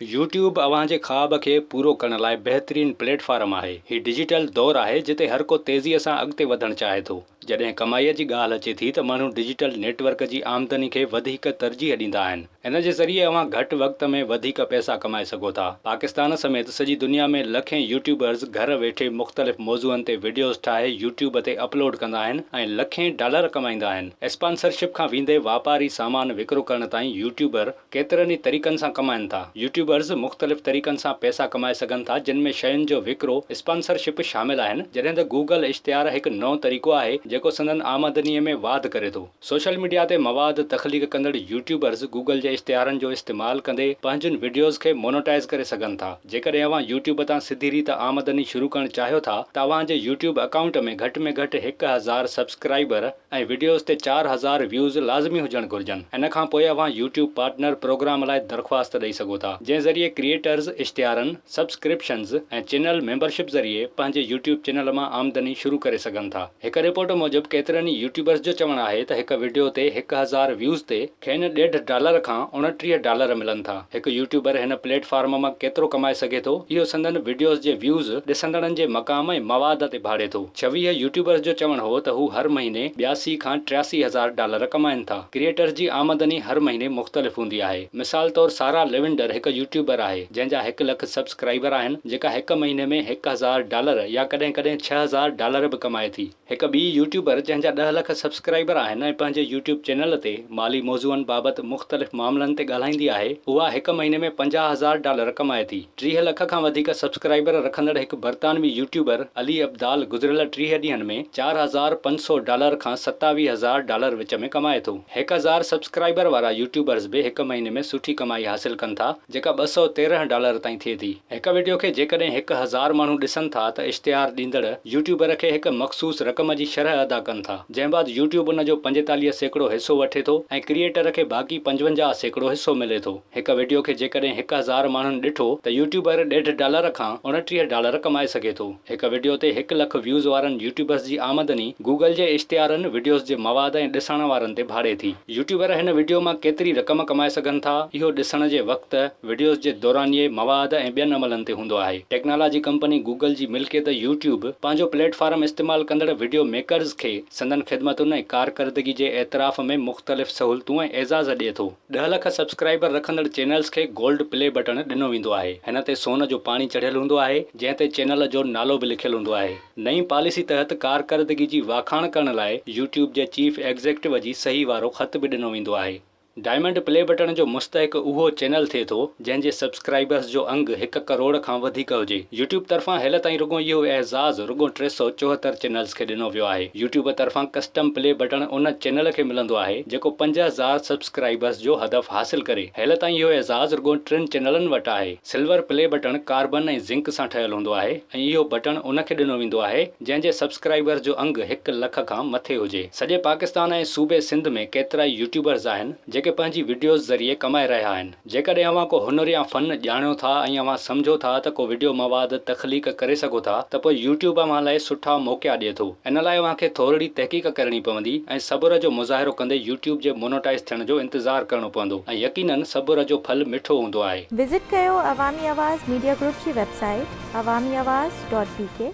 YouTube अव्हां जे ख़्वाब खे पूरो करण लाइ बहितरीन प्लेटफॉर्म आहे। ही डिजिटल दौर आहे जिते हर को तेज़ीअ सां अॻिते वधणु चाहे थो। जॾहिं कमाईअ जी ॻाल्हि अचे थी त माण्हू डिजिटल नेटवर्क जी आमदनी खे वधीक तरजीह ॾींदा आहिनि। इन जे ज़रिए अव्हां घटि वक़्त में वधीक पैसा कमाए सघो था। पाकिस्तान समेत सॼी दुनिया में लखें यूट्यूबर्स घर वेठे मुख़्तलिफ़ मौज़ूअनि ते वीडियोज़ ठाहे यूट्यूब ते अपलोड कंदा आहिनि ऐं लखें डॉलर कमाईंदा आहिनि। स्पॉन्सरशिप खां वेंदे वापारी सामान विकिरो करण ताईं यूट्यूबर केतिरनि ई तरीक़नि सां कमाइनि था। यूट्यूबर्स मुख़्तलिफ़ तरीक़नि सां पैसा कमाए सघनि था, जिन में शयुनि जो विकिरो स्पॉन्सरशिप शामिल आहिनि। जॾहिं त गूगल इश्तिहार हिकु नओं तरीक़ो आहे जेको संदन आमदनीअ में वाध करे थो। सोशल मीडिया ते मवाद तख़लीक़ कंदड़ यूट्यूबर्स गूगल जे इश्तिहारनि जो इस्तेमालु कंदे पंहिंजनि वीडियोज़ खे मोनेटाइज़ करे सघनि था। जेकॾहिं अव्हां यूट्यूब तां सिधी रीति आमदनी शुरू करणु चाहियो था त अव्हां जे यूट्यूब अकाउंट में घटि 1000 सब्सक्राइबर ऐं वीडियोज़ ते 4000 व्यूज़ लाज़मी हुजणु घुरिजनि। इन खां पोइ अव्हां यूट्यूब पार्टनर प्रोग्राम लाइ दरख़्वास्त ॾेई सघो था, जंहिं ज़रिए क्रिएटर्स इश्तिहारनि, सब्सक्रिप्शन्स ऐं चैनल मेंबरशिप ज़रिए पंहिंजे यूट्यूब चैनल मां आमदनी शुरू करे सघनि था। हिकु रिपोर्ट मूजिबि केतिरनि ई यूट्यूबर्स जो चवणु आहे त हिकु वीडियो ते 1000 व्यूज़ ते खेनि $1.5 खां $29 मिलनि था। हिकु यूट्यूबर हिन प्लेटफॉर्म मां केतिरो कमाए सघे थो, इहो संदन वीडियोज़ जे व्यूज़ ॾिसंदड़नि जे मक़ाम ऐं मवाद ते भाड़े थो। 26 यूट्यूबर्स जो चवणु हो त हू हर महीने $82 खां $83,000 कमाइनि था। क्रिएटर्स जी आमदनी हर महीने मुख़्तलिफ़ हूंदी आहे। मिसाल तौरु सारा लेवेंडर हिकु यूट्यूबर आहे जंहिंजा 1 लख सब्सक्राइबर आहिनि, जेका हिकु महीने में $1000 या कॾहिं कॾहिं $6000 बि कमाए थी। हिकु ॿी यूट्यूबर जंहिंजा 10 लख सब्सक्राइबर आहिनि ऐं पंहिंजे यूट्यूब चैनल ते माली मौज़ूअनि बाबति मुख़्तलिफ़ मामलनि ते ॻाल्हाईंदी आहे, उहा हिकु महीने में $50000 कमाए थी। 30 लख खां वधीक सब्सक्राइबर रखंदड़ हिकु बर्तानवी यूट्यूबर अली अब्दाल गुज़िरियल 30 ॾींहनि में $4500 खां $27000 विच में कमाए थो। 1000 सब्सक्राइबर वारा यूट्यूबर्स बि हिकु महीने में सुठी कमाई हासिल कनि था, जेका $213 ताईं थिए थी। हिकु वीडियो खे जेकॾहिं 1000 माण्हू ॾिसनि था त इश्तिहार ॾींदड़ यूट्यूबर खे हिकु मख़सूस रक़म जी शरह अदा कनि था, जंहिं बाद यूट्यूब उन जो 45% हिसो वठे थो ऐं क्रिएटर खे बाक़ी 55% हिसो मिले थो। हिकु वीडियो खे जेकॾहिं 1000 माण्हुनि ॾिठो त यूट्यूबर $1.5 खां $29 कमाए सघे थो। हिकु वीडियो ते 1 लख व्यूज़ वारनि यूट्यूबर्स जी आमदनी गूगल जे इश्तिहारनि, वीडियोज़ जे मवाद ऐं ॾिसण वारनि ते भाड़े थी। यूट्यूबर हिन वीडियो मां केतिरी रक़म कमाए सघनि था, इहो ॾिसण जे वक़्त, वीडियोज़ जे दौरानिए, मवाद ऐं ॿियनि अमलनि ते हूंदो आहे। टेक्नोलॉजी कंपनी गूगल जी मिल्कियत यूट्यूब पंहिंजो प्लेटफॉर्म इस्तेमालु कंदड़ वीडियो मेकर्स खे संदन ख़िदमतुनि ऐं कारकर्दगी जे एतिराफ़ में मुख़्तलिफ़ सहूलतूं ऐं एज़ाज़ ॾिए थो। 10 लख सब्सक्राइबर रखंदड़ चैनल्स खे गोल्ड प्ले बटन ॾिनो वेंदो आहे। हिन ते सोन जो पाणी चढ़ियल हूंदो आहे, जंहिं ते चैनल जो नालो बि लिखियलु हूंदो आहे। नई पॉलिसी तहत कारकर्दगी जी वाखाण करण लाइ यूट्यूब जे चीफ एग्ज़ीक्यूटिव जी सही वारो ख़त बि ॾिनो वेंदो आहे। डायमंड प्ले बटन जो मुस्तहिक उहो चैनल थिए थो जंहिं जे सब्सक्राइबर्स जो अंग 1 करोड़ खां वधीक हुजे। यूट्यूब तरफ़ां हेल ताईं रुगो इहो एज़ाज़ रुगो 374 चैनल्स खे ॾिनो वियो आहे। यूट्यूब तरफ़ां कस्टम प्ले बटन उन चैनल खे मिलंदो आहे जेको 5000 सब्सक्राइबर्स जो हदफ़ हासिल करे। हेल ताईं इहो एज़ाज़ रुगो 3 चैनलनि वटि आहे। सिल्वर प्ले बटन कार्बन ऐं ज़िंक सां ठहियलु हूंदो आहे ऐं इहो बटन उन खे ॾिनो वेंदो आहे जंहिं जे सब्सक्राइबर्स जो अंग 1 लख खां मथे हुजे। सॼे पाकिस्तान ऐं सूबे सिंध में केतिरा ई यूट्यूबर्स आहिनि जेके पंहिंजी वीडियोज़ ज़रिए कमाए रहिया आहिनि। जेकॾहिं अव्हां को हुनर या फ़न ॼाणियो था ऐं अव्हां सम्झो था त को वीडियो मवाद तख़लीक़ करे सघो था, त पोइ यूट्यूब अव्हां लाइ सुठा मौक़िया ॾिए थो। इन लाइ अव्हां खे थोरी तहक़ीक़ करणी पवंदी ऐं सब्र जो मुज़ाहिरो कंदे यूट्यूब जे मोनेटाइज़ थियण जो इंतज़ारु करणो पवंदो ऐं यकीनन सब्र जो फल मिठो हूंदो आहे। विज़िट कयो अवामी आवाज़ मीडिया ग्रुप जी वेबसाइट awamiawaz.pk